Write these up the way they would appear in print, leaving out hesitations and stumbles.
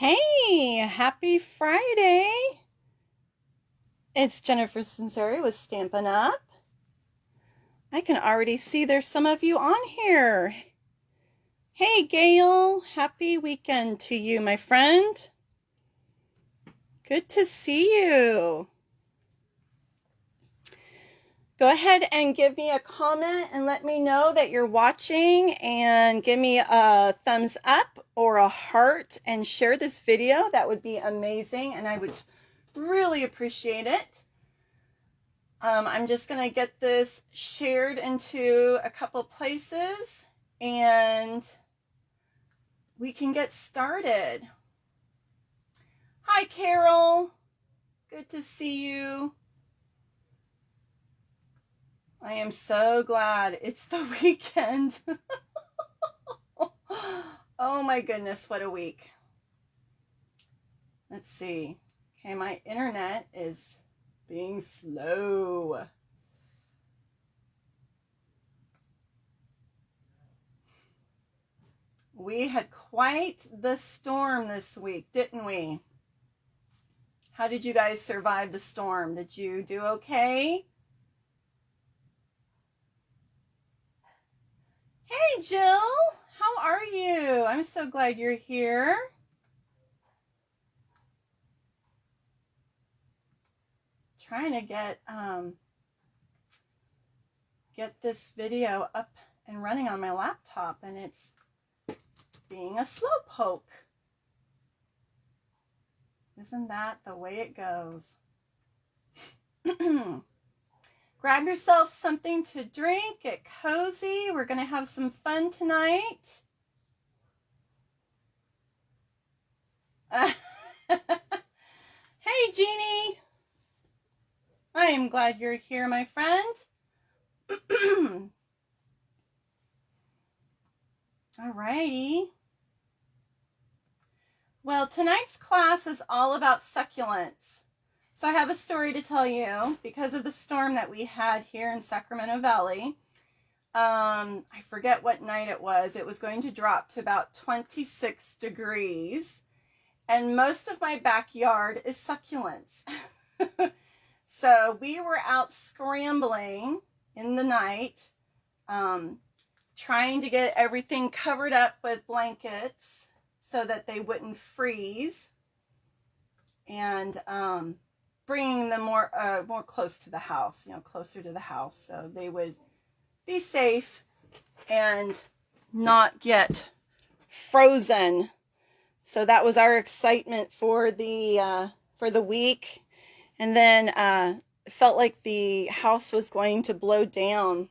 Hey, happy Friday. It's Jennifer Sinceri with Stampin' Up. I can already see there's some of you on here. Hey, Gail, happy weekend to you, my friend. Good to see you. Go ahead and give me a comment and let me know that you're watching, and give me a thumbs up or a heart and share this video. That would be amazing, and I would really appreciate it. I'm just going to get this shared into a couple places and we can get started. Hi, Carol. Good to see you. I am so glad it's the weekend. Oh my goodness, what a week. Let's see. Okay, my internet is being slow. We had quite the storm this week, didn't we? How did you guys survive the storm? Did you do okay? Hey, Jill, how are you? I'm so glad you're here. Trying to get this video up and running on my laptop, and it's being a slowpoke. Isn't that the way it goes? Grab yourself something to drink, get cozy. We're going to have some fun tonight. Hey, Jeannie. I am glad you're here, my friend. All righty. Well, tonight's class is all about succulents. So I have a story to tell you. Because of the storm that we had here in Sacramento Valley, I forget what night it was. It was going to drop to about 26 degrees. And most of my backyard is succulents. So we were out scrambling in the night, trying to get everything covered up with blankets so that they wouldn't freeze, and bringing them more close to the house, closer to the house, so they would be safe and not get frozen. So that was our excitement for the week. And then it felt like the house was going to blow down,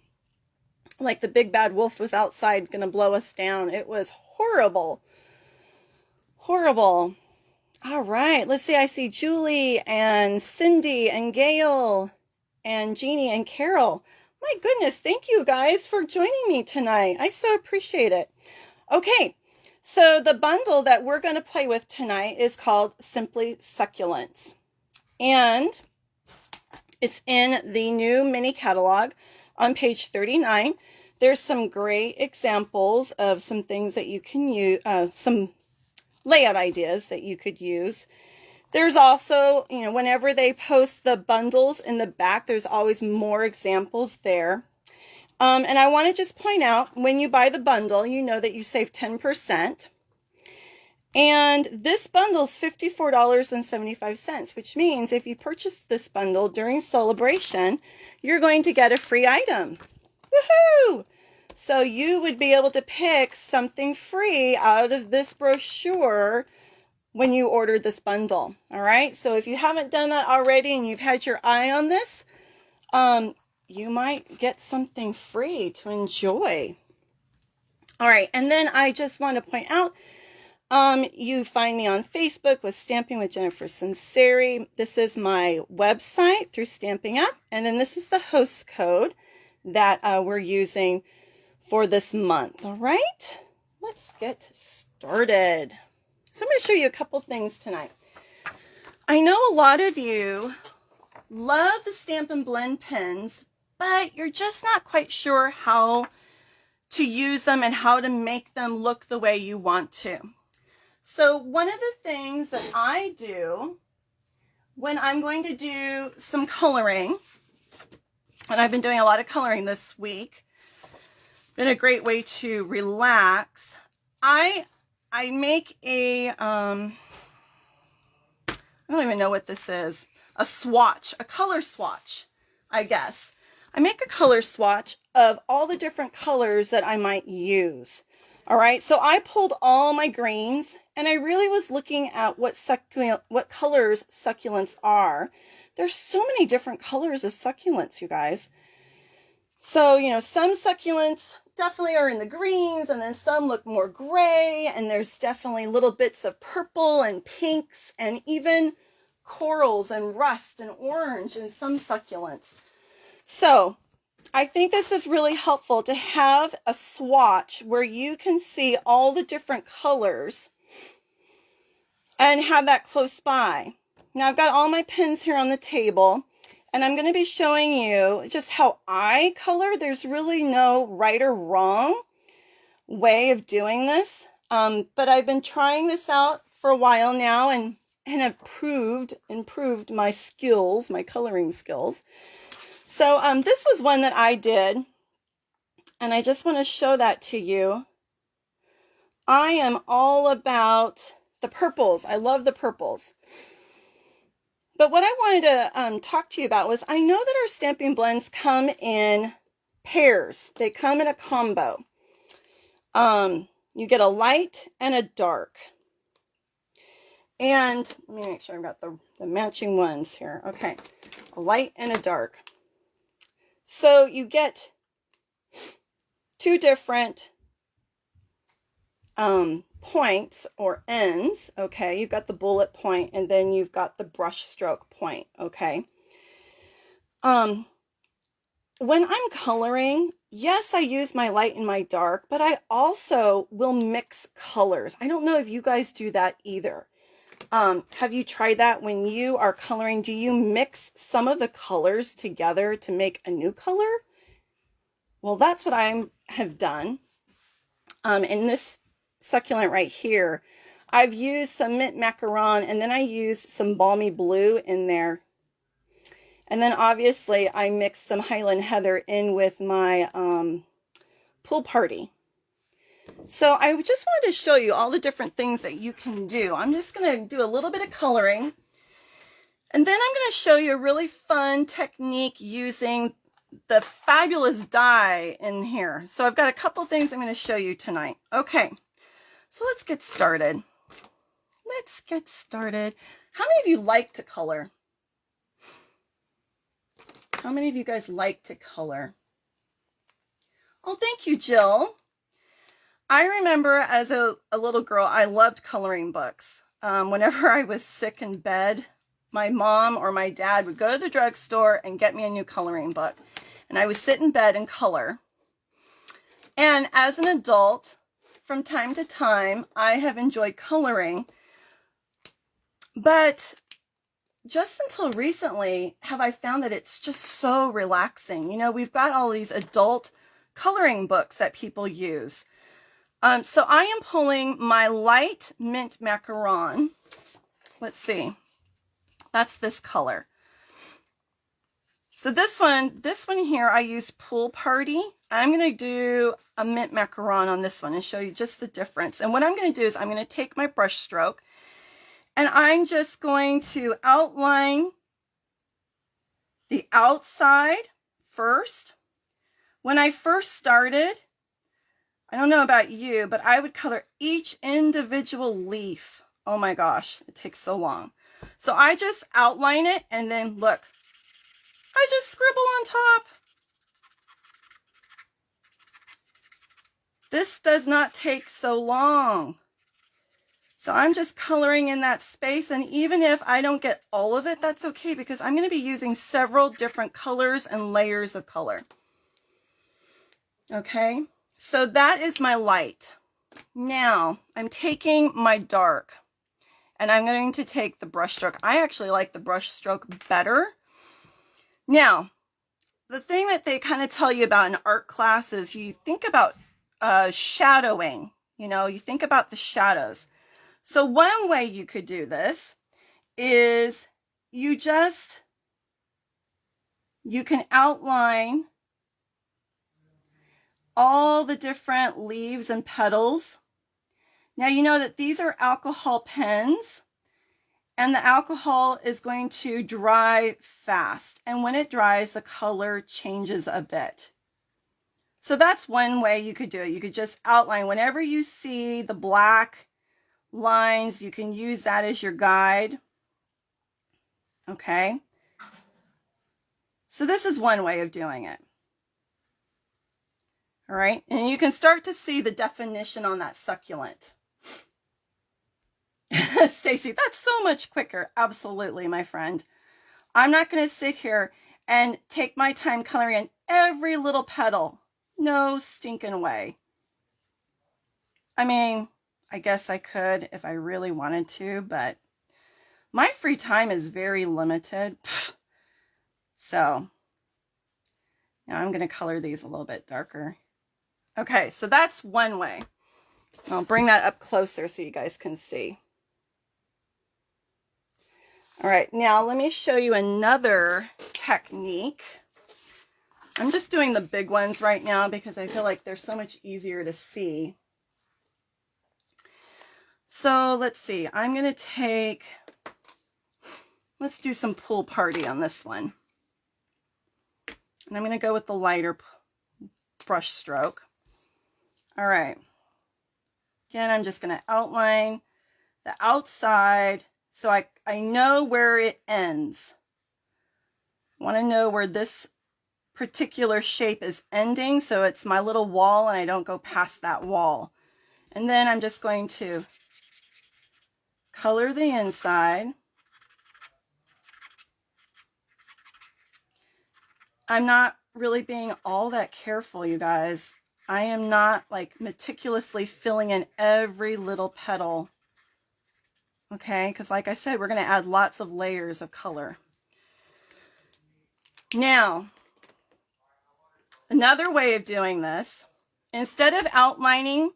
like the big bad wolf was outside going to blow us down. It was horrible. Horrible. All right, let's see. I see Julie and Cindy and Gail and Jeannie and Carol. My goodness, thank you guys for joining me tonight. I so appreciate it. Okay, so the bundle that we're going to play with tonight is called Simply Succulents. And it's in the new mini catalog on page 39. There's some great examples of some things that you can use, some layout ideas that you could use. There's also, whenever they post the bundles in the back, there's always more examples there. And I want to just point out, when you buy the bundle, you know that you save 10%. And this bundle is $54.75, which means if you purchase this bundle during celebration, you're going to get a free item. Woohoo! So you would be able to pick something free out of this brochure when you ordered this bundle. All right. So if you haven't done that already and you've had your eye on this, you might get something free to enjoy. All right. And then I just want to point out, you find me on Facebook with Stamping with Jennifer Sinceri. This is my website through Stamping Up. And then this is the host code that we're using for this month. All right, let's get started. So I'm going to show you a couple things tonight. I know a lot of you love the Stampin Blend pens, but you're just not quite sure how to use them and how to make them look the way you want to. So one of the things that I do when I'm going to do some coloring, and I've been doing a lot of coloring this week, been a great way to relax. I make a, I don't even know what this is, a swatch, a color swatch, I guess. I make a color swatch of all the different colors that I might use. All right, so I pulled all my greens, and I really was looking at what colors succulents are. There's so many different colors of succulents, you guys. So, you know, some succulents definitely are in the greens, and then some look more gray, and there's definitely little bits of purple and pinks, and even corals and rust and orange in some succulents. So I think this is really helpful to have a swatch where you can see all the different colors and have that close by. Now I've got all my pens here on the table, and I'm going to be showing you just how I color. There's really no right or wrong way of doing this, but I've been trying this out for a while now and have improved my skills, my coloring skills. So this was one that I did, and I just want to show that to you. I am all about the purples. I love the purples. But what I wanted to talk to you about was, I know that our Stampin' Blends come in pairs. They come in a combo. You get a light and a dark. And let me make sure I've got the matching ones here. Okay, a light and a dark. So you get two different points or ends, okay? You've got the bullet point, and then you've got the brush stroke point, okay? When I'm coloring, yes, I use my light and my dark, but I also will mix colors. I don't know if you guys do that either. Have you tried that when you are coloring? Do you mix some of the colors together to make a new color? Well, that's what I have done. In this succulent right here, I've used some mint macaron, and then I used some balmy blue in there. And then obviously I mixed some Highland Heather in with my pool party. So I just wanted to show you all the different things that you can do. I'm just going to do a little bit of coloring, and then I'm going to show you a really fun technique using the fabulous die in here. So I've got a couple things I'm going to show you tonight. Okay, so let's get started. Let's get started. How many of you like to color? How many of you guys like to color? Oh, thank you, Jill. I remember as a little girl, I loved coloring books. Whenever I was sick in bed, my mom or my dad would go to the drugstore and get me a new coloring book. And I would sit in bed and color. And as an adult, from time to time, I have enjoyed coloring. But just until recently have I found that it's just so relaxing. You know, we've got all these adult coloring books that people use. So I am pulling my light mint macaron. Let's see. That's this color. So this one here, I used Pool Party. I'm going to do a mint macaron on this one and show you just the difference. And what I'm going to do is I'm going to take my brush stroke, and I'm just going to outline the outside first. When I first started, I don't know about you, but I would color each individual leaf. Oh my gosh, it takes so long. So I just outline it, and then look, I just scribble on top. This does not take so long. So I'm just coloring in that space, and even if I don't get all of it, that's okay, because I'm going to be using several different colors and layers of color. Okay, so that is my light. Now I'm taking my dark, and I'm going to take the brush stroke. I actually like the brush stroke better. Now, the thing that they kind of tell you about in art class is you think about shadowing, you know, you think about the shadows. So one way you could do this is you can outline all the different leaves and petals. Now you know that these are alcohol pens, and the alcohol is going to dry fast. And when it dries, the color changes a bit. So that's one way you could do it. You could just outline whenever you see the black lines, you can use that as your guide. Okay. So this is one way of doing it. All right. And you can start to see the definition on that succulent. Stacy, that's so much quicker. Absolutely, my friend. I'm not going to sit here and take my time coloring in every little petal. No stinking way. I mean, I guess I could if I really wanted to, but my free time is very limited. So now I'm going to color these a little bit darker. Okay, so that's one way. I'll bring that up closer so you guys can see. All right, now let me show you another technique. I'm just doing the big ones right now because I feel like they're so much easier to see. So let's see, I'm going to take, let's do some pool party on this one. And I'm going to go with the lighter brush stroke. All right. Again, I'm just going to outline the outside so I know where it ends. I want to know where this particular shape is ending, so it's my little wall and I don't go past that wall. And then I'm just going to color the inside. I'm not really being all that careful, you guys. I am not like meticulously filling in every little petal. Okay, because like I said, we're going to add lots of layers of color. Now, another way of doing this, instead of outlining,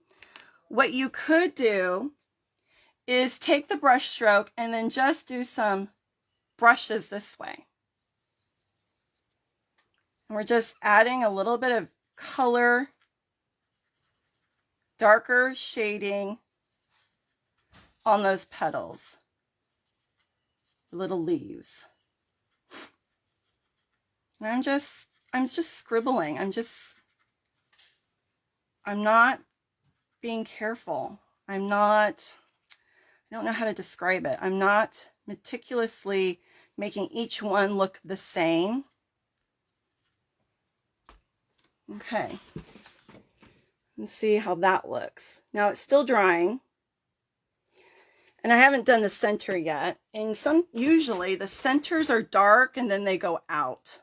what you could do is take the brush stroke and then just do some brushes this way. And we're just adding a little bit of color, darker shading on those petals, little leaves. And I'm just scribbling. I'm not being careful. I don't know how to describe it. I'm not meticulously making each one look the same. Okay. Let's see how that looks. Now it's still drying. And I haven't done the center yet. And usually the centers are dark and then they go out.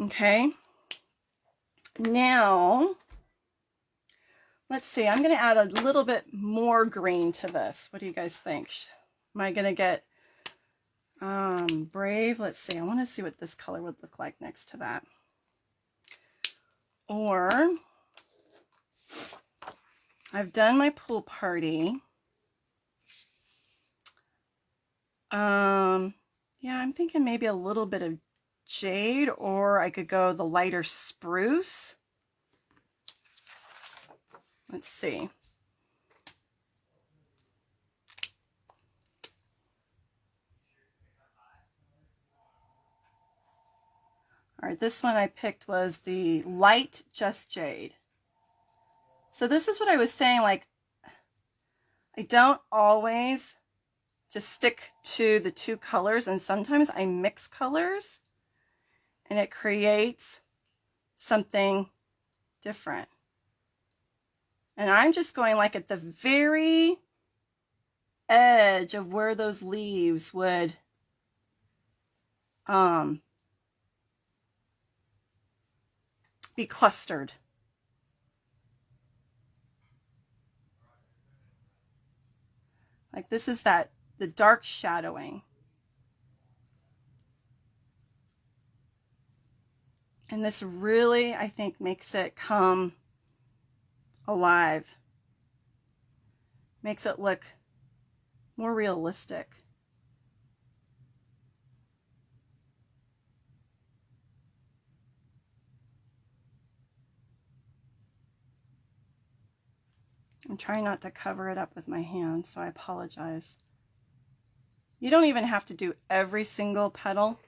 Okay. Now, let's see. I'm going to add a little bit more green to this. What do you guys think? Am I going to get Brave? Let's see. I want to see what this color would look like next to that. Or I've done my pool party. Yeah, I'm thinking maybe a little bit of jade, or I could go the lighter spruce. Let's see. All right, this one I picked was the light Just Jade. So this is what I was saying, like, I don't always just stick to the two colors, and sometimes I mix colors and it creates something different. And I'm just going like at the very edge of where those leaves would be clustered. Like this is the dark shadowing. And this really, I think, makes it come alive. Makes it look more realistic. I'm trying not to cover it up with my hands, so I apologize. You don't even have to do every single petal.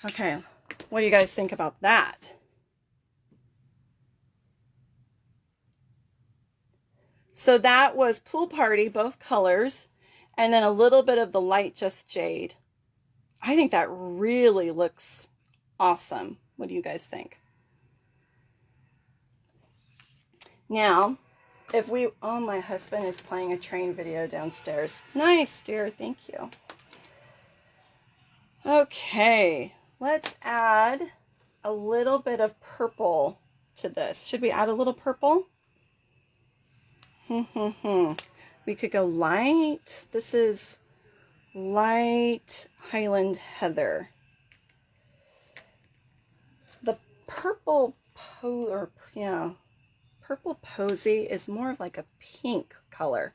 Okay, what do you guys think about that? So that was Pool Party, both colors, and then a little bit of the light Just Jade. I think that really looks awesome. What do you guys think? Now, if we, oh, my husband is playing a train video downstairs. Nice, dear, thank you. Okay, let's add a little bit of purple to this. Should we add a little purple? We could go light. This is light Highland Heather. The purple purple posy is more of like a pink color.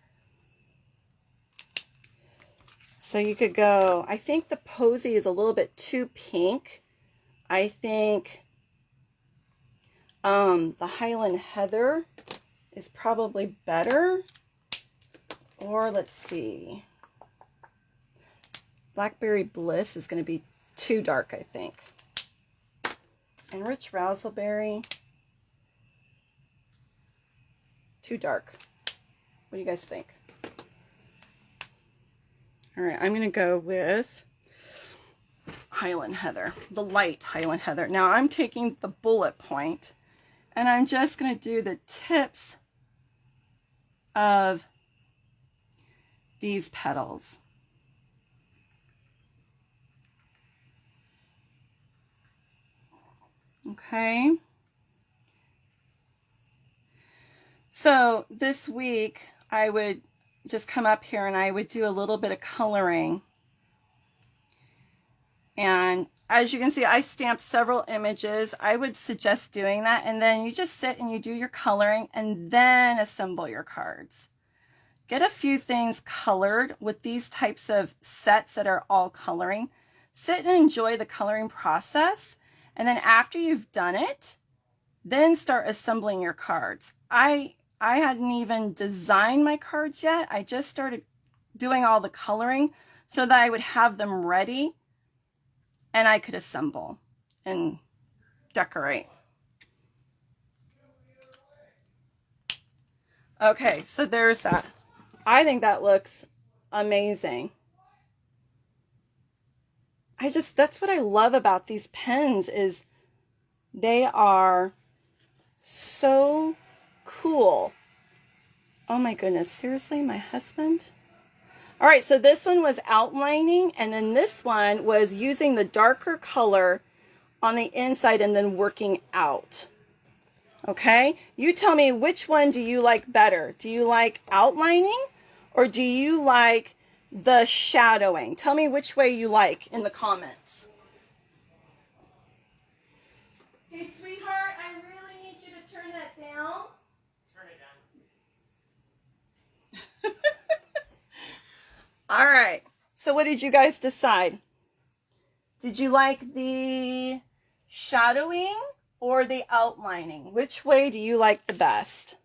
So you could go, I think the posy is a little bit too pink. I think the Highland Heather is probably better. Or let's see. Blackberry Bliss is going to be too dark, I think. And Rich Razzleberry, too dark. What do you guys think? All right, I'm going to go with Highland Heather, the light Highland Heather. Now I'm taking the bullet point and I'm just going to do the tips of these petals. Okay. So this week I would just come up here and I would do a little bit of coloring. And as you can see, I stamped several images. I would suggest doing that. And then you just sit and you do your coloring and then assemble your cards. Get a few things colored with these types of sets that are all coloring. Sit and enjoy the coloring process. And then after you've done it, then start assembling your cards. I hadn't even designed my cards yet. I just started doing all the coloring so that I would have them ready and I could assemble and decorate. Okay, so there's that. I think that looks amazing. That's what I love about these pens is they are so cool. Oh my goodness, seriously, my husband? All right, so this one was outlining, and then this one was using the darker color on the inside and then working out. Okay, you tell me, which one do you like better? Do you like outlining or do you like the shadowing? Tell me which way you like in the comments. Hey, sweetheart, I really need you to turn that down. Turn it down. All right, so what did you guys decide? Did you like the shadowing or the outlining? Which way do you like the best?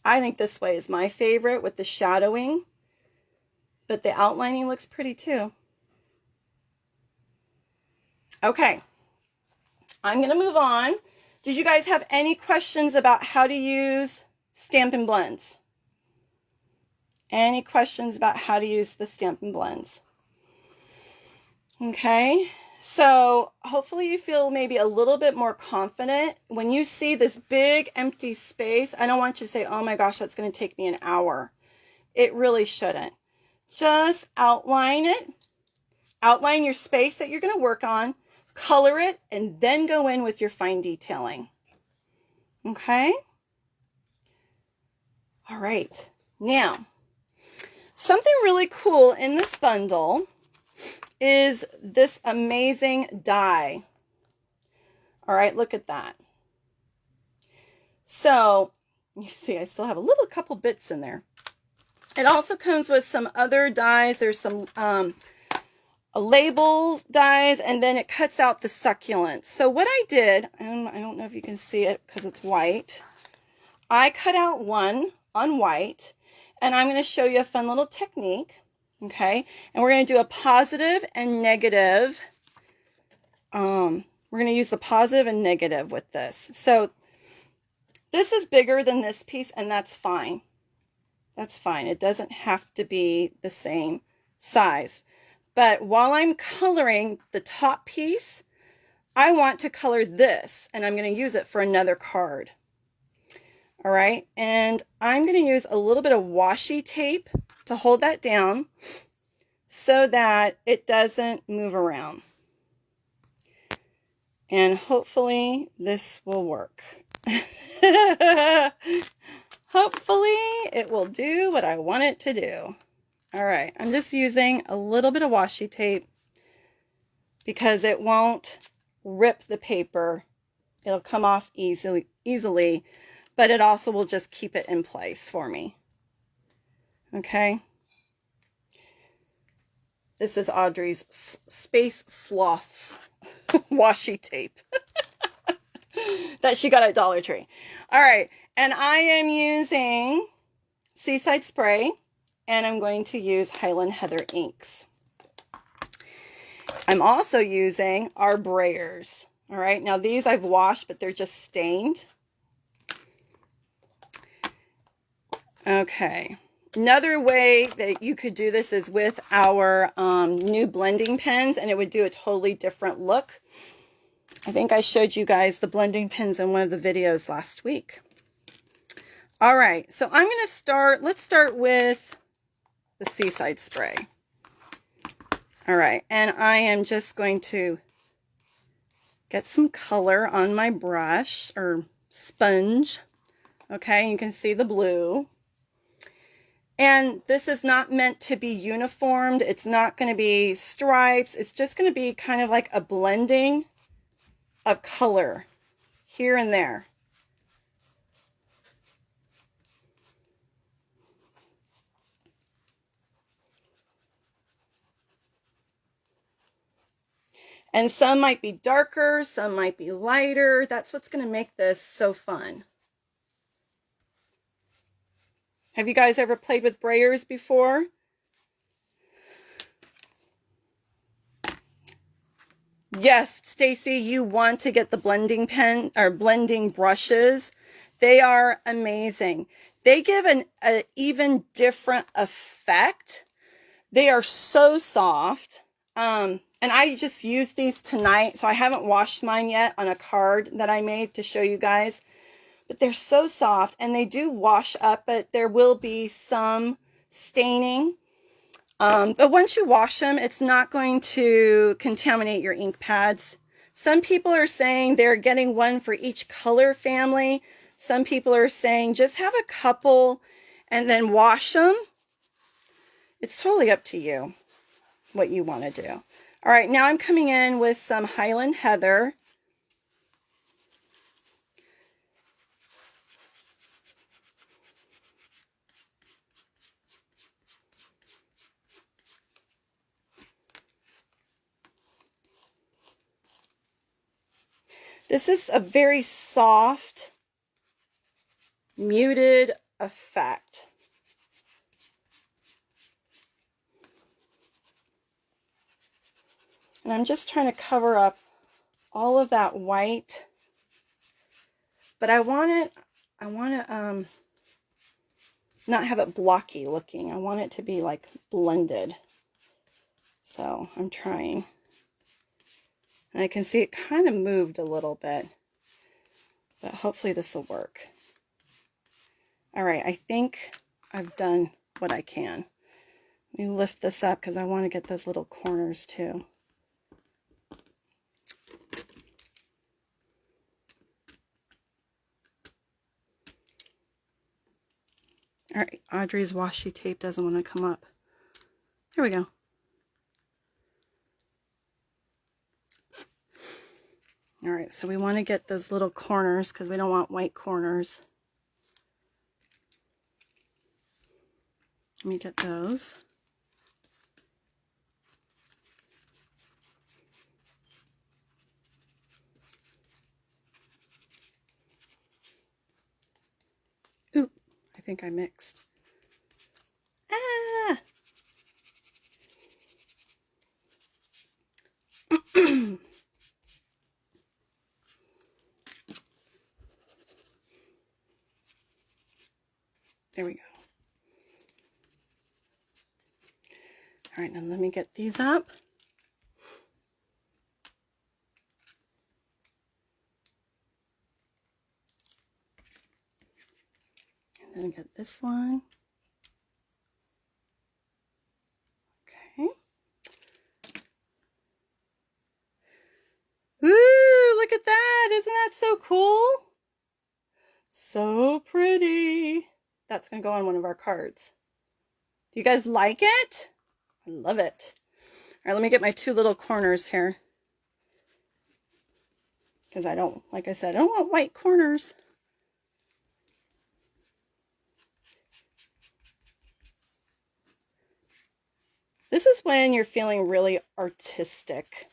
I think this way is my favorite with the shadowing, but the outlining looks pretty too. Okay, I'm gonna move on. Did you guys have any questions about how to use Stampin' Blends? Any questions about how to use the Stampin' Blends? Okay, so hopefully you feel maybe a little bit more confident. When you see this big empty space, I don't want you to say, oh my gosh, that's going to take me an hour. It really shouldn't. Just outline it. Outline your space that you're going to work on, color it, and then go in with your fine detailing. Okay? All right. Now, something really cool in this bundle is this amazing die. All right, look at that. So you see, I still have a little couple bits in there. It also comes with some other dies. There's some label dies, and then it cuts out the succulents. So what I did, and I don't know if you can see it because it's white, I cut out one on white, and I'm going to show you a fun little technique, okay? And we're going to do a positive and negative. We're going to use the positive and negative with this. So this is bigger than this piece, and that's fine. That's fine. It doesn't have to be the same size. But while I'm coloring the top piece, I want to color this, and I'm going to use it for another card. All right, and I'm going to use a little bit of washi tape to hold that down so that it doesn't move around. And hopefully this will work. Hopefully it will do what I want it to do. All right, I'm just using a little bit of washi tape because it won't rip the paper. It'll come off easily, but it also will just keep it in place for me. Okay. This is Audrey's Space Sloths washi tape that she got at Dollar Tree. All right, and I am using Seaside Spray, and I'm going to use Highland Heather inks. I'm also using our brayers. All right, now these I've washed, but they're just stained. Okay, another way that you could do this is with our new blending pens, and it would do a totally different look. I think I showed you guys the blending pens in one of the videos last week. All right, so I'm going to start, let's start with the Seaside Spray. All right, and I am just going to get some color on my brush or sponge. Okay, you can see the blue. And this is not meant to be uniformed. It's not going to be stripes. It's just going to be kind of like a blending of color here and there. And some might be darker, some might be lighter. That's what's going to make this so fun. Have you guys ever played with brayers before? Yes, Stacy, you want to get the blending pen or blending brushes. They are amazing. They give an even different effect. They are so soft. And I just used these tonight, so I haven't washed mine yet on a card that I made to show you guys. But they're so soft, and they do wash up, but there will be some staining. But once you wash them, it's not going to contaminate your ink pads. Some people are saying they're getting one for each color family. Some people are saying just have a couple and then wash them. It's totally up to you what you want to do. All right, now I'm coming in with some Highland Heather. This is a very soft, muted effect. And I'm just trying to cover up all of that white. But I want to not have it blocky looking. I want it to be like blended. So I'm trying. And I can see it kind of moved a little bit, but hopefully this will work. All right, I think I've done what I can. Let me lift this up because I want to get those little corners too. All right, Audrey's washi tape doesn't want to come up. There we go. All right, so we want to get those little corners because we don't want white corners. Let me get those. Ooh, I think I mixed. Ah! There we go. All right, now let me get these up. And then get this one. Okay. Ooh, look at that. Isn't that so cool? So pretty. That's going to go on one of our cards. Do you guys like it? I love it. All right, let me get my two little corners here. Because I don't, like I said, I don't want white corners. This is when you're feeling really artistic.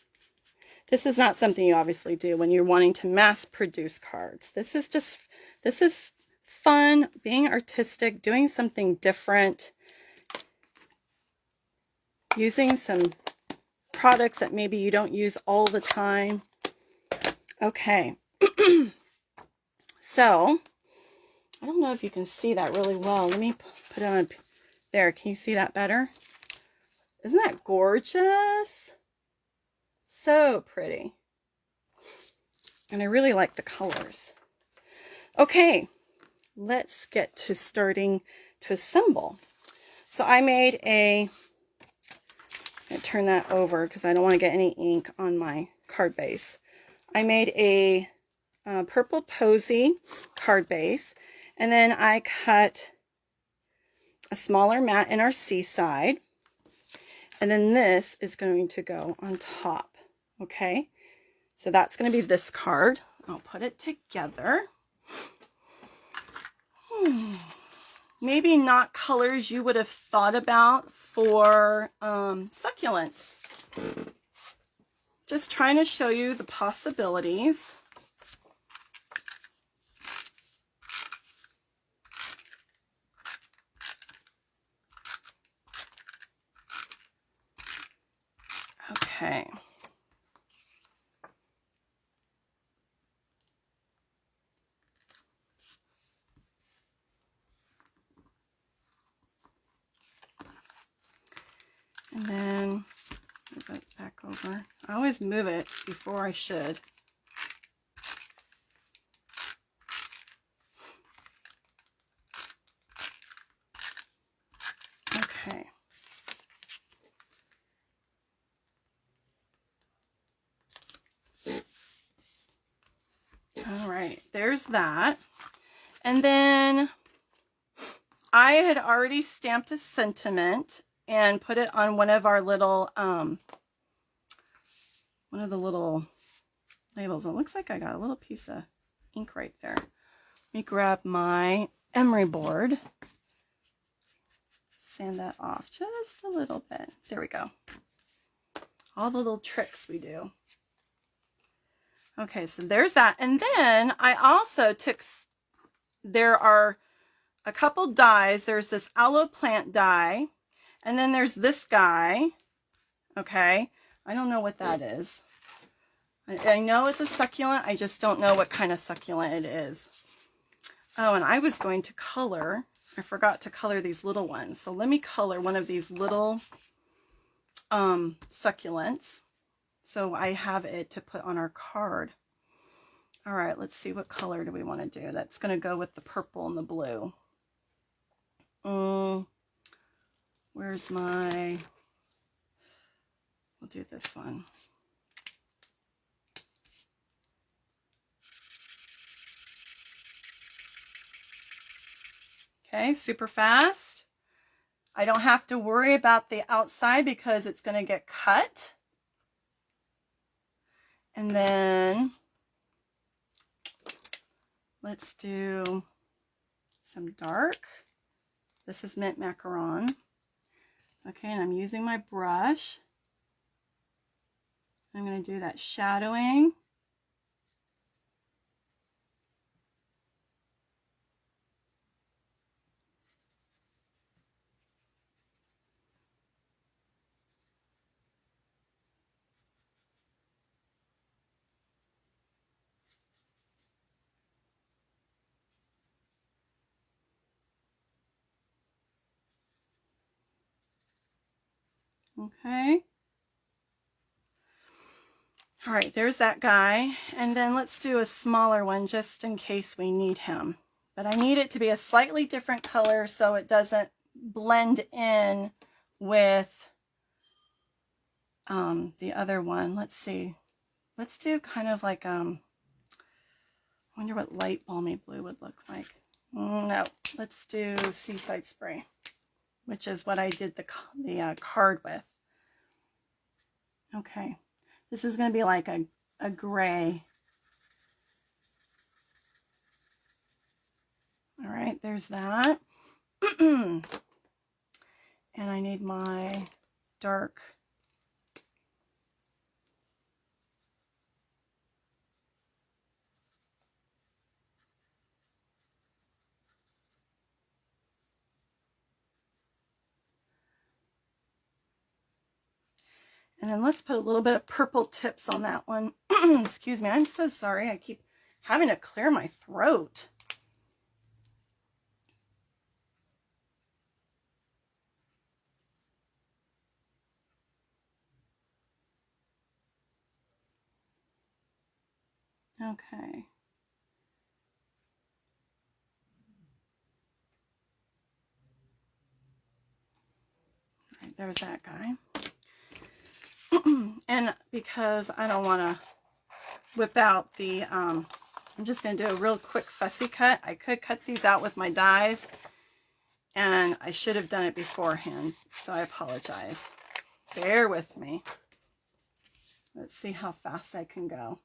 This is not something you obviously do when you're wanting to mass produce cards. This is fun, being artistic, doing something different, using some products that maybe you don't use all the time. Okay. So, I don't know if you can see that really well. Let me put it on there. Can you see that better? Isn't that gorgeous? So pretty. And I really like the colors. Okay, let's get to starting to assemble. So I made a, I'm going to turn that over because I don't want to get any ink on my card base. I made a purple posy card base, and then I cut a smaller mat in our Seaside, and then this is going to go on top. Okay, so that's going to be this card. I'll put it together. Maybe not colors you would have thought about for succulents. Just trying to show you the possibilities. Okay. And then move it back over. I always move it before I should. Okay. All right, there's that. And then I had already stamped a sentiment and put it on one of our little, one of the little labels. It looks like I got a little piece of ink right there. Let me grab my emery board, sand that off just a little bit. There we go. All the little tricks we do. Okay, so there's that. And then I also took, there are a couple dies. There's this aloe plant die, and then there's this guy. Okay, I don't know what that is. I know it's a succulent. I just don't know what kind of succulent it is. Oh, and I was going to color. I forgot to color these little ones. So let me color one of these little succulents. So I have it to put on our card. All right, let's see, what color do we want to do? That's going to go with the purple and the blue. Where's my, we'll do this one. Okay, super fast. I don't have to worry about the outside because it's going to get cut. And then Let's do some dark. This is mint macaron. Okay, and I'm using my brush. I'm going to do that shadowing. Okay. All right, there's that guy. And then let's do a smaller one just in case we need him. But I need it to be a slightly different color so it doesn't blend in with the other one. Let's see. Let's do kind of like, I wonder what light balmy blue would look like. No, let's do Seaside Spray, which is what I did the card with. Okay, this is going to be like a gray. All right, there's that. And I need my dark. And then let's put a little bit of purple tips on that one. Excuse me, I'm so sorry. I keep having to clear my throat. Okay. All right, there's that guy. And because I don't want to whip out the, I'm just going to do a real quick fussy cut. I could cut these out with my dies, and I should have done it beforehand, so I apologize. Bear with me. Let's see how fast I can go.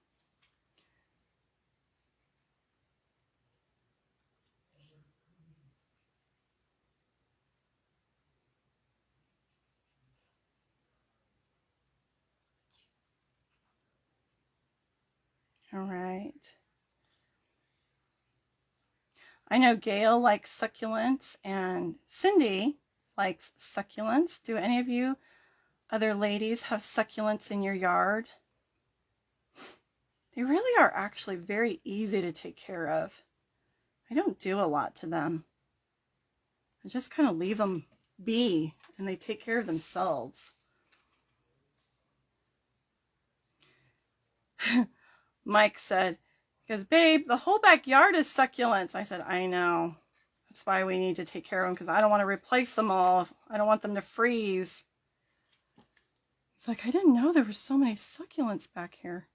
All right. I know Gail likes succulents and Cindy likes succulents. Do any of you other ladies have succulents in your yard? They really are actually very easy to take care of. I don't do a lot to them. I just kind of leave them be and they take care of themselves. Mike said, because babe, the whole backyard is succulents. I said, I know. That's why we need to take care of them, because I don't want to replace them all. I don't want them to freeze. It's like, I didn't know there were so many succulents back here.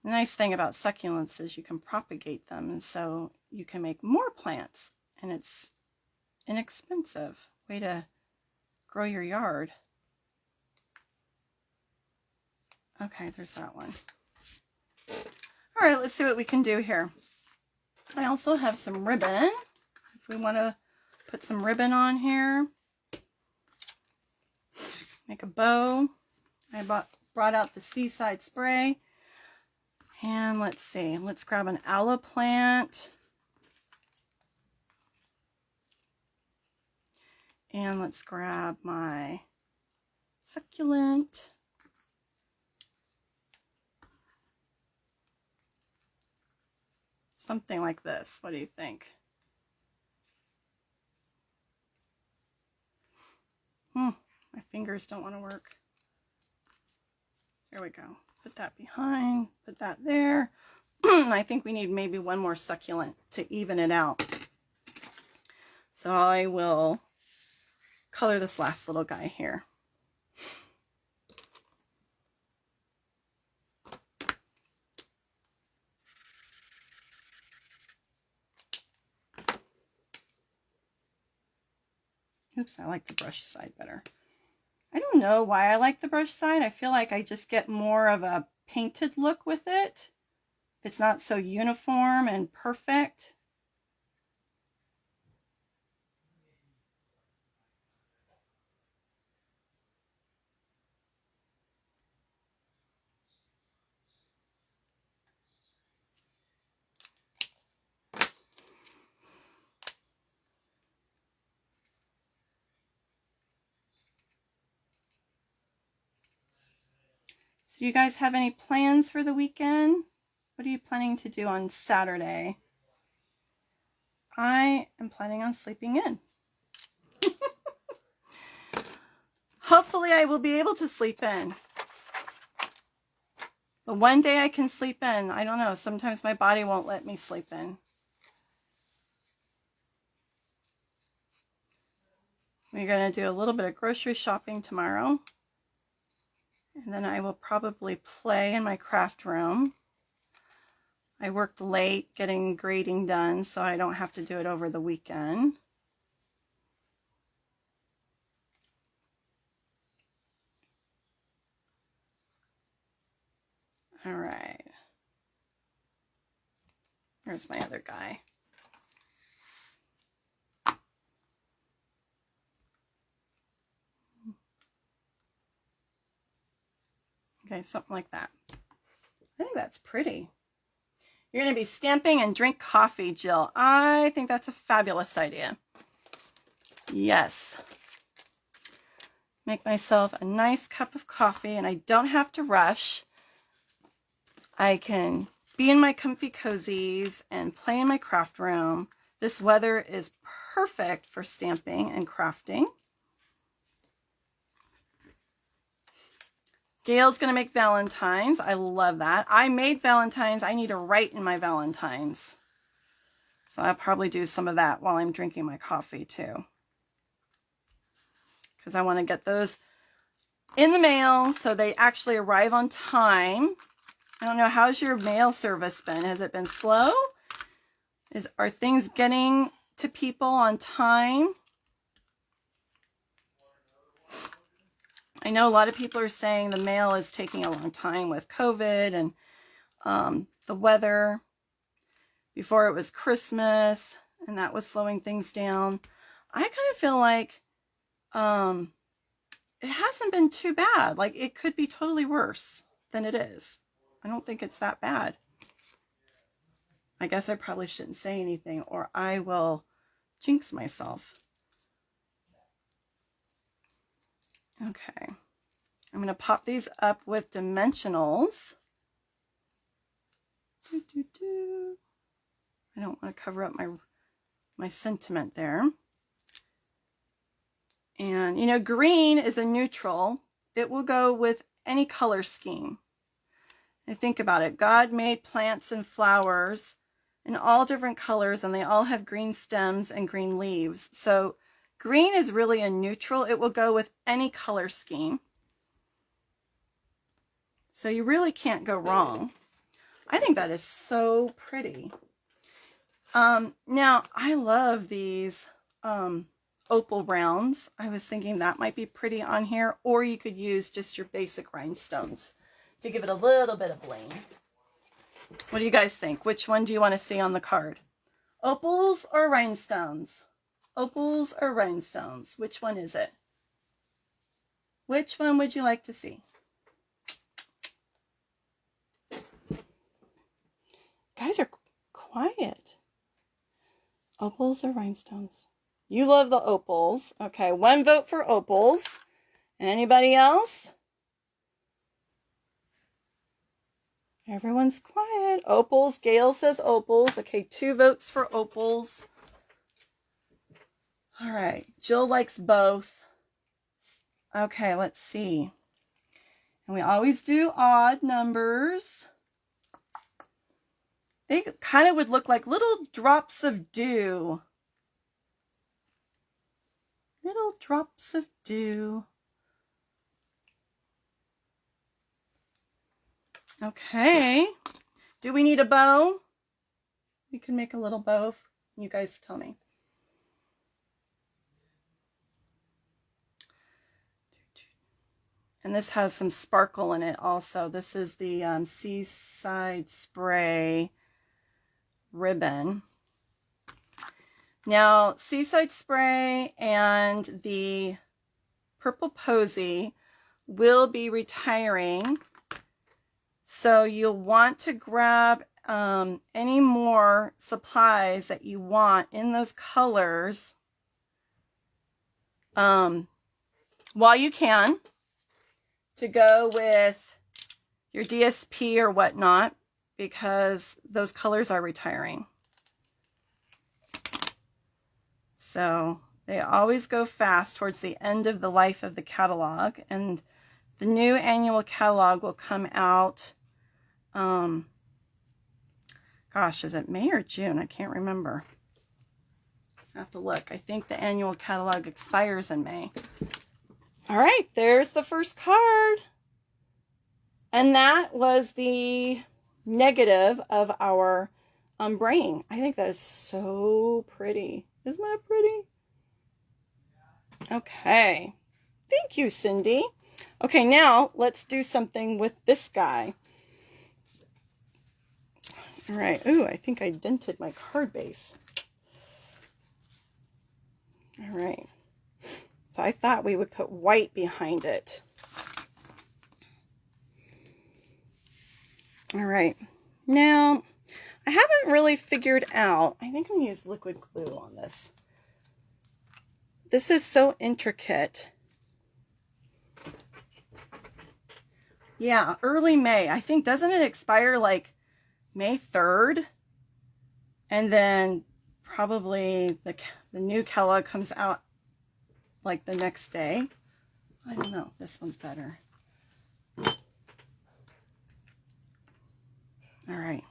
The nice thing about succulents is you can propagate them, and so you can make more plants, and it's inexpensive way to grow your yard. Okay, there's that one. All right, let's see what we can do here. I also have some ribbon. If we want to put some ribbon on here, make a bow. I brought out the Seaside Spray. And let's see, let's grab an aloe plant. And let's grab my succulent. Something like this. What do you think? My fingers don't want to work. There we go. Put that behind, put that there. I think we need maybe one more succulent to even it out. So I will color this last little guy here. Oops, I like the brush side better. I don't know why I like the brush side. I feel like I just get more of a painted look with it. It's not so uniform and perfect. So you guys have any plans for the weekend? What are you planning to do on Saturday? I am planning on sleeping in. Hopefully I will be able to sleep in. The one day I can sleep in, I don't know, sometimes my body won't let me sleep in. We're going to do a little bit of grocery shopping tomorrow. And then I will probably play in my craft room. I worked late getting grading done, so I don't have to do it over the weekend. All right. Here's my other guy. Okay, something like that. I think that's pretty. You're going to be stamping and drink coffee, Jill. I think that's a fabulous idea. Yes. Make myself a nice cup of coffee, and I don't have to rush. I can be in my comfy cozies and play in my craft room. This weather is perfect for stamping and crafting. Gail's going to make Valentines. I love that. I made Valentines. I need to write in my Valentines. So I'll probably do some of that while I'm drinking my coffee too. Because I want to get those in the mail so they actually arrive on time. I don't know, how's your mail service been? Has it been slow? Are things getting to people on time? I know a lot of people are saying the mail is taking a long time with COVID and the weather. Before it was Christmas, and that was slowing things down. I kind of feel like it hasn't been too bad. Like, it could be totally worse than it is. I don't think it's that bad. I guess I probably shouldn't say anything or I will jinx myself. Okay. I'm going to pop these up with dimensionals. I don't want to cover up my sentiment there. And, you know, green is a neutral. It will go with any color scheme. And think about it. God made plants and flowers in all different colors, and they all have green stems and green leaves. So green is really a neutral. It will go with any color scheme. So you really can't go wrong. I think that is so pretty. Now, I love these opal rounds. I was thinking that might be pretty on here, or you could use just your basic rhinestones to give it a little bit of bling. What do you guys think? Which one do you want to see on the card? Opals or rhinestones? Opals or rhinestones? Which one is it? Which one would you like to see? Guys are quiet. Opals or rhinestones? You love the opals. Okay, one vote for opals. Anybody else? Everyone's quiet. Opals. Gail says opals. Okay, 2 votes for opals. All right. Jill likes both. Okay, let's see. And we always do odd numbers. They kind of would look like little drops of dew. Little drops of dew. Okay. Do we need a bow? We can make a little bow. You guys tell me. And this has some sparkle in it also. This is the Seaside Spray ribbon. Now, Seaside Spray and the Purple Posy will be retiring. So you'll want to grab any more supplies that you want in those colors while you can, to go with your DSP or whatnot, because those colors are retiring. So they always go fast towards the end of the life of the catalog, and the new annual catalog will come out, gosh, is it May or June? I can't remember. I have to look. I think the annual catalog expires in May. All right, there's the first card. And that was the negative of our brain. I think that is so pretty. Isn't that pretty? Okay. Thank you, Cindy. Okay, now let's do something with this guy. All right. Ooh, I think I dented my card base. All right. So I thought we would put white behind it. All right. Now, I haven't really figured out, I think I'm going to use liquid glue on this. This is so intricate. Yeah, early May. I think, doesn't it expire like May 3rd? And then probably the new catalog comes out like the next day. I don't know. This one's better. All right.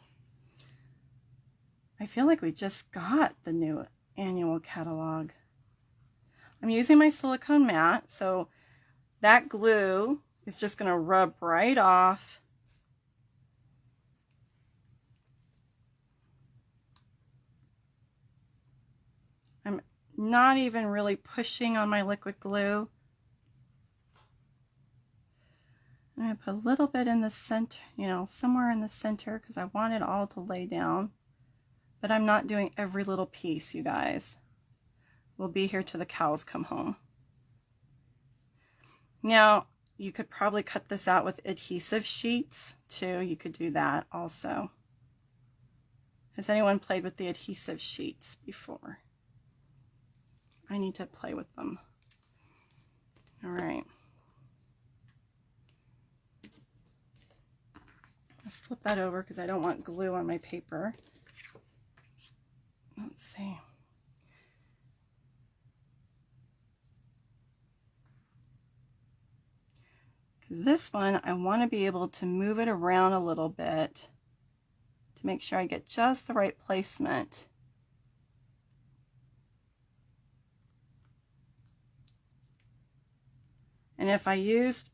I feel like we just got the new annual catalog. I'm using my silicone mat, so that glue is just going to rub right off. I'm not even really pushing on my liquid glue. I'm going to put a little bit in the center, you know, somewhere in the center, because I want it all to lay down. But I'm not doing every little piece, you guys. We'll be here till the cows come home. Now, you could probably cut this out with adhesive sheets too. You could do that also. Has anyone played with the adhesive sheets before? I need to play with them. All right. Let's flip that over because I don't want glue on my paper. Let's see. Because this one, I want to be able to move it around a little bit to make sure I get just the right placement. And if I used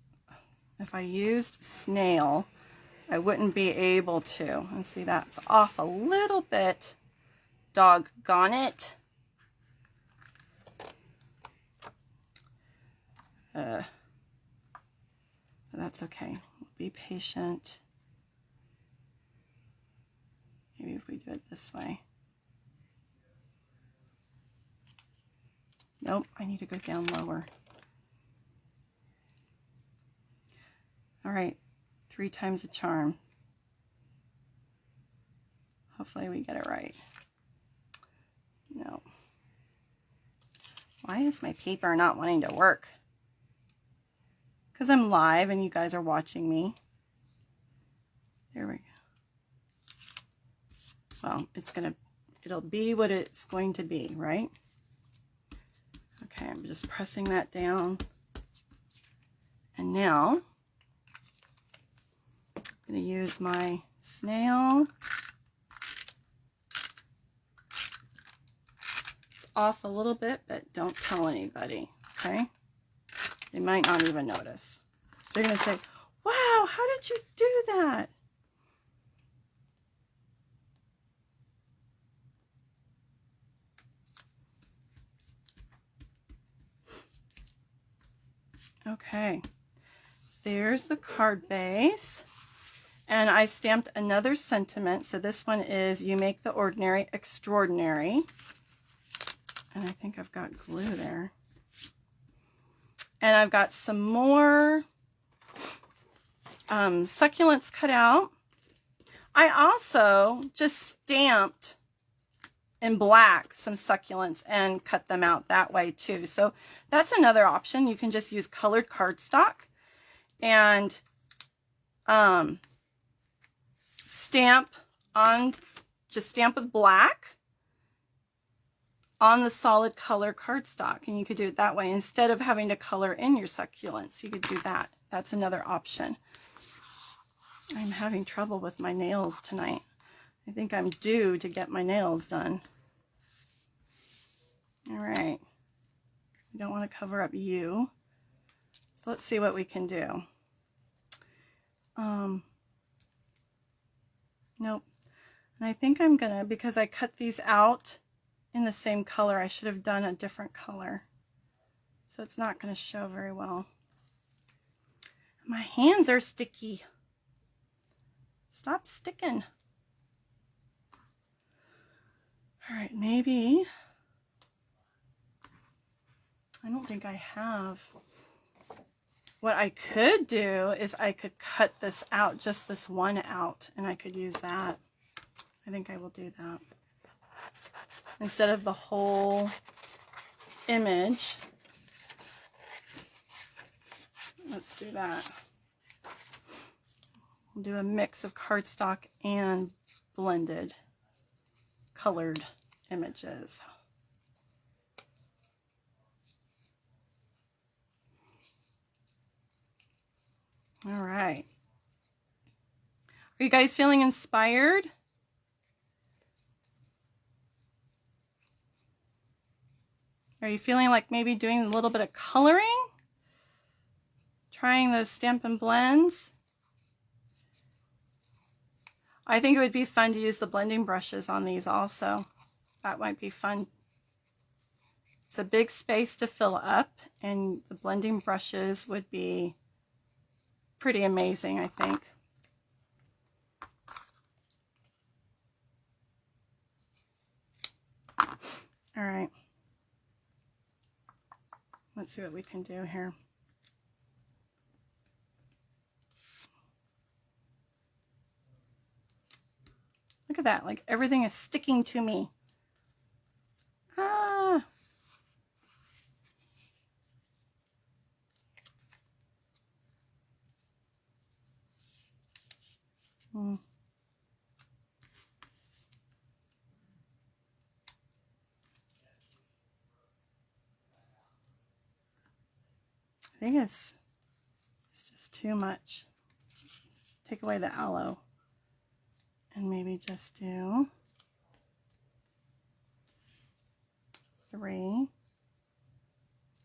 snail, I wouldn't be able to. And see, that's off a little bit. Doggone it. But that's okay. Be patient. Maybe if we do it this way. Nope, I need to go down lower. All right, 3 times a charm. Hopefully we get it right. No. Why is my paper not wanting to work? Because I'm live and you guys are watching me. There we go. Well, it'll be what it's going to be, right? Okay, I'm just pressing that down. And now, I'm going to use my snail. It's off a little bit, but don't tell anybody, okay? They might not even notice. They're going to say, wow, how did you do that? Okay. there's the card base. And I stamped another sentiment. So this one is, you make the ordinary extraordinary. And I think I've got glue there. And I've got some more succulents cut out. I also just stamped in black some succulents and cut them out that way too. So that's another option. You can just use colored cardstock and stamp with black on the solid color cardstock, and you could do it that way instead of having to color in your succulents. You could do that. That's another option. I'm having trouble with my nails tonight. I think I'm due to get my nails done. All right. We don't want to cover up you. So let's see what we can do. Nope. And I think I'm gonna, because I cut these out in the same color, I should have done a different color. So it's not going to show very well. My hands are sticky. Stop sticking. All right, maybe. I don't think I have. What I could do is I could cut this out, just this one out, and I could use that. I think I will do that. Instead of the whole image. Let's do that. We'll do a mix of cardstock and blended colored images. All right. Are you guys feeling inspired? Are you feeling like maybe doing a little bit of coloring? Trying those Stampin' Blends? I think it would be fun to use the blending brushes on these also. That might be fun. It's a big space to fill up, and the blending brushes would be pretty amazing, I think. All right. Let's see what we can do here. Look at that, like everything is sticking to me. Ah. I think it's just too much. Take away the aloe and maybe just do 3.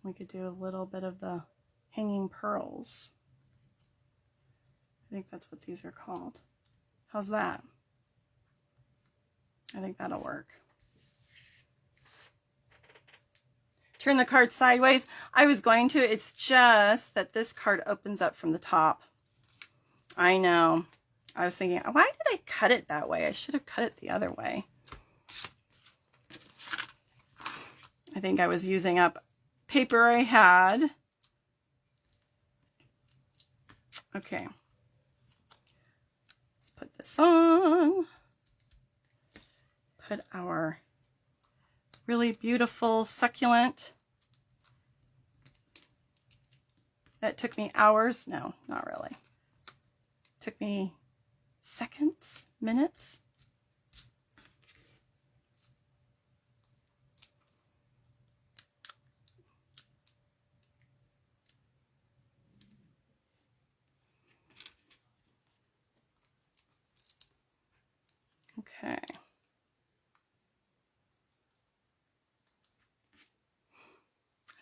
We could do a little bit of the hanging pearls. I think that's what these are called. How's that? I think that'll work. Turn the card sideways. I was going to, it's just that this card opens up from the top. I know. I was thinking, why did I cut it that way? I should have cut it the other way. I think I was using up paper I had. Okay. Let's put this on. Put our really beautiful succulent. That took me hours. No, not really. Took me seconds, minutes. Okay.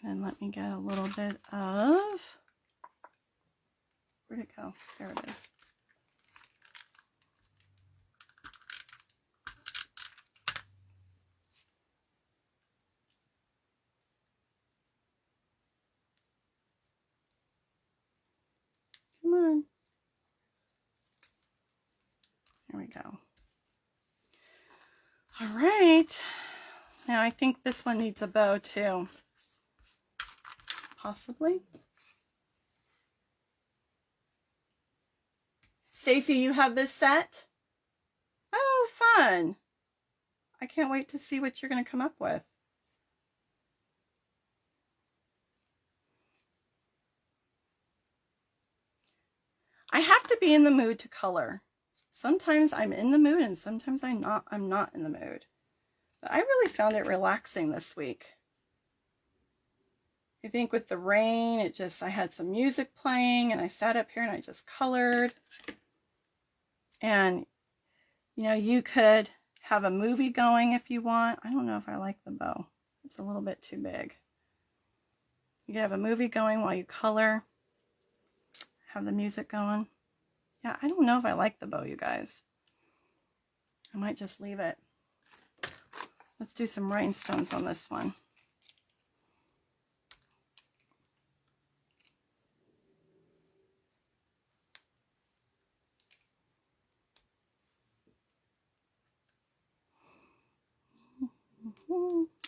And let me get a little bit of, where'd it go? There it is. Here we go. All right. Now I think this one needs a bow too. Possibly. Stacy, you have this set? Oh, fun. I can't wait to see what you're going to come up with. I have to be in the mood to color. Sometimes I'm in the mood and sometimes I'm not in the mood. But I really found it relaxing this week. I think with the rain, I had some music playing and I sat up here and I just colored. And, you know, you could have a movie going if you want. I don't know if I like the bow. It's a little bit too big. You could have a movie going while you color. Have the music going. Yeah, I don't know if I like the bow, you guys. I might just leave it. Let's do some rhinestones on this one.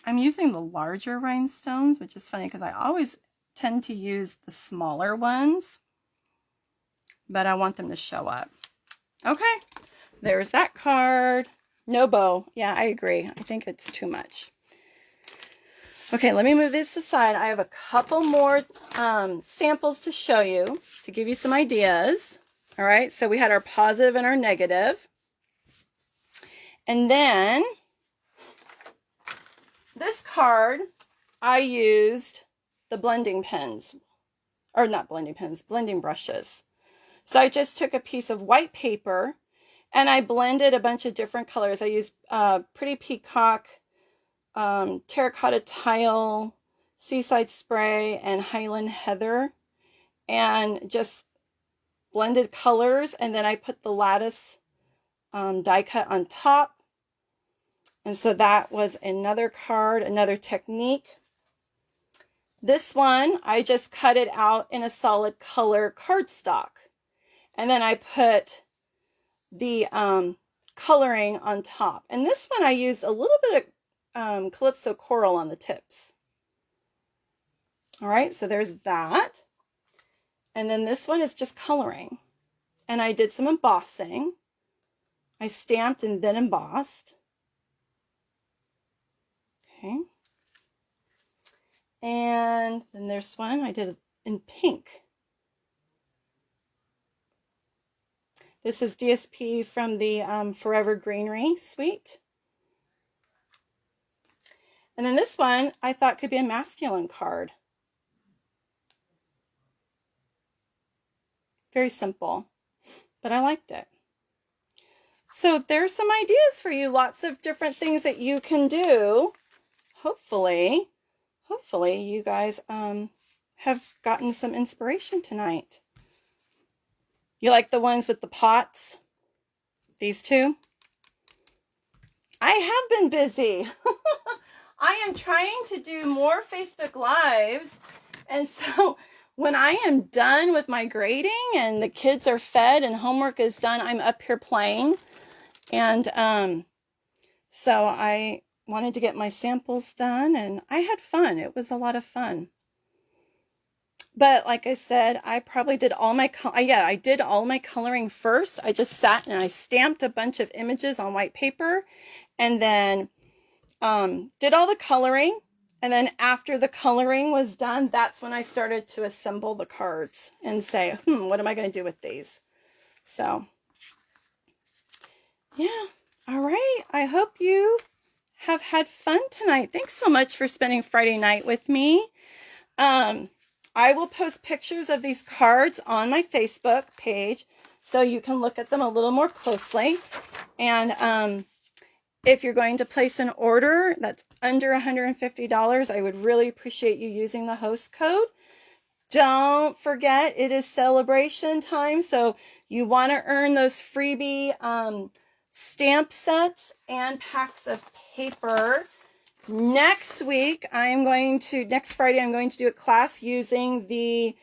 I'm using the larger rhinestones, which is funny because I always tend to use the smaller ones, but I want them to show up. Okay, there's that card. No bow. Yeah, I agree. I think it's too much. Okay, let me move this aside. I have a couple more samples to show you to give you some ideas. All right, so we had our positive and our negative. And then this card, I used the blending pens, or not blending pens, blending brushes. So I just took a piece of white paper and I blended a bunch of different colors. I used Pretty Peacock, Terracotta Tile, Seaside Spray, and Highland Heather, and just blended colors. And then I put the lattice die cut on top. And so that was another card, another technique. This one, I just cut it out in a solid color cardstock. And then I put the coloring on top. And this one I used a little bit of Calypso Coral on the tips. All right, so there's that. And then this one is just coloring. And I did some embossing. I stamped and then embossed. Okay. And then there's one I did in pink. This is DSP from the Forever Greenery suite. And then this one I thought could be a masculine card. Very simple, but I liked it. So there's some ideas for you, lots of different things that you can do. Hopefully you guys have gotten some inspiration tonight. You like the ones with the pots? These two? I have been busy. I am trying to do more Facebook Lives. And so when I am done with my grading and the kids are fed and homework is done, I'm up here playing. And so I wanted to get my samples done and I had fun. It was a lot of fun. But like I said, I probably did all my, I did all my coloring first. I just sat and I stamped a bunch of images on white paper and then did all the coloring. And then after the coloring was done, that's when I started to assemble the cards and say, what am I going to do with these? So, yeah. All right. I hope you have had fun tonight. Thanks so much for spending Friday night with me. I will post pictures of these cards on my Facebook page so you can look at them a little more closely. And if you're going to place an order that's under $150, I would really appreciate you using the host code. Don't forget, it is celebration time, so you want to earn those freebie stamp sets and packs of paper. Next week, next Friday, I'm going to do a class using the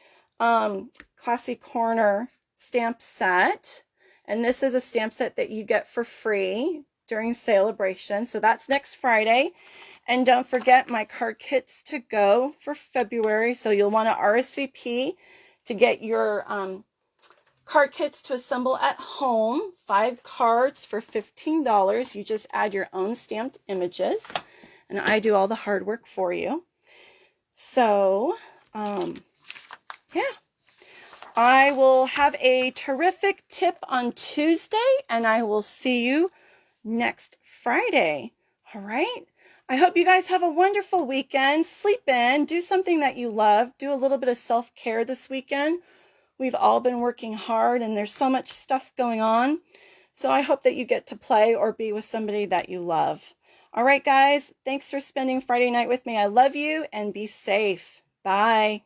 Classy Corner stamp set. And this is a stamp set that you get for free during celebration. So that's next Friday. And don't forget my card kits to go for February. So you'll want to RSVP to get your card kits to assemble at home. 5 cards for $15. You just add your own stamped images, and I do all the hard work for you. So, yeah. I will have a terrific tip on Tuesday, and I will see you next Friday. All right? I hope you guys have a wonderful weekend. Sleep in. Do something that you love. Do a little bit of self-care this weekend. We've all been working hard, and there's so much stuff going on. So I hope that you get to play or be with somebody that you love. All right, guys. Thanks for spending Friday night with me. I love you, and be safe. Bye.